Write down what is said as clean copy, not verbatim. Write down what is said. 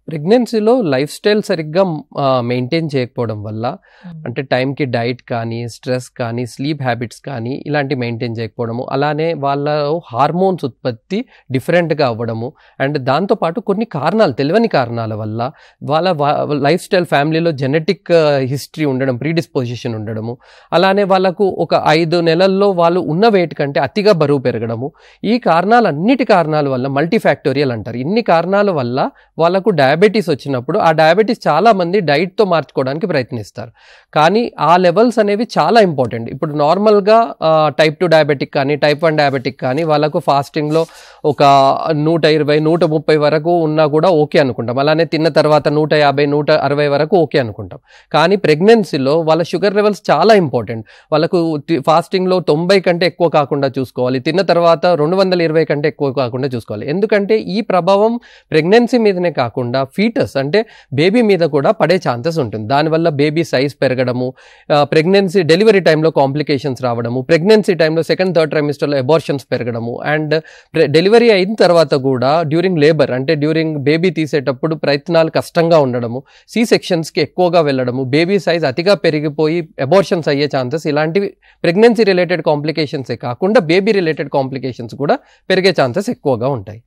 ప్రెగ్నెన్సీలో life style సరిగ్గా maintain చేయకపోవడం వల్ల, అంటే టైంకి డైట్ కానీ, స్ట్రెస్ కానీ, స్లీప్ హ్యాబిట్స్ కానీ ఇలాంటివి మెయింటైన్ చేయకపోవడము, అలానే వాళ్ళ హార్మోన్స్ ఉత్పత్తి డిఫరెంట్గా అవ్వడము, అండ్ దాంతోపాటు కొన్ని కారణాలు, తెలియని కారణాల వల్ల వాళ్ళ లైఫ్ స్టైల్ ఫ్యామిలీలో జెనెటిక్ హిస్టరీ ఉండడం, ప్రీడిస్పోజిషన్ ఉండడము, అలానే వాళ్ళకు ఒక 5 నెలల్లో వాళ్ళు ఉన్న వెయిట్ కంటే అతిగా బరువు పెరగడము, ఈ కారణాలన్నిటి కారణాల వల్ల మల్టీఫ్యాక్టోరియల్ అంటారు. ఇన్ని కారణాల వల్ల వాళ్ళకు డయాబెటీస్ వచ్చినప్పుడు ఆ డయాబెటీస్ చాలామంది డైట్తో మార్చుకోవడానికి ప్రయత్నిస్తారు. కానీ ఆ లెవెల్స్ అనేవి చాలా ఇంపార్టెంట్. ఇప్పుడు నార్మల్గా టైప్ 2 డయాబెటిక్ కానీ, టైప్ 1 డయాబెటిక్ కానీ వాళ్ళకు ఫాస్టింగ్లో ఒక 120, 130 వరకు ఉన్నా కూడా ఓకే అనుకుంటాం. అలానే తిన్న తర్వాత 150, 160 వరకు ఓకే అనుకుంటాం. కానీ ప్రెగ్నెన్సీలో వాళ్ళ షుగర్ లెవెల్స్ చాలా ఇంపార్టెంట్. వాళ్ళకు ఫాస్టింగ్లో 90 కంటే ఎక్కువ కాకుండా చూసుకోవాలి, తిన్న తర్వాత 220 కంటే ఎక్కువ కాకుండా చూసుకోవాలి. ఎందుకంటే ఈ ప్రభావం ప్రెగ్నెన్సీ మీదనే కాకుండా ఫీటస్ అంటే బేబీ మీద కూడా పడే ఛాన్సెస్ ఉంటుంది. దానివల్ల బేబీ సైజ్ పెరగడము, ప్రెగ్నెన్సీ డెలివరీ టైంలో కాంప్లికేషన్స్ రావడము, ప్రెగ్నెన్సీ టైంలో సెకండ్ థర్డ్ ట్రైమిస్టర్లో అబార్షన్స్ పెరగడము, అండ్ డెలివరీ అయిన తర్వాత కూడా డ్యూరింగ్ లేబర్ అంటే డ్యూరింగ్ బేబీ తీసేటప్పుడు ప్రయత్నాలు కష్టంగా ఉండడము, సి సెక్షన్స్కి ఎక్కువగా వెళ్ళడము, బేబీ సైజ్ అతిగా పెరిగిపోయి అబార్షన్స్ అయ్యే ఛాన్సెస్, ఇలాంటివి ప్రెగ్నెన్సీ రిలేటెడ్ కాంప్లికేషన్సే కాకుండా బేబీ రిలేటెడ్ కాంప్లికేషన్స్ కూడా పెరిగే ఛాన్సెస్ ఎక్కువగా ఉంటాయి.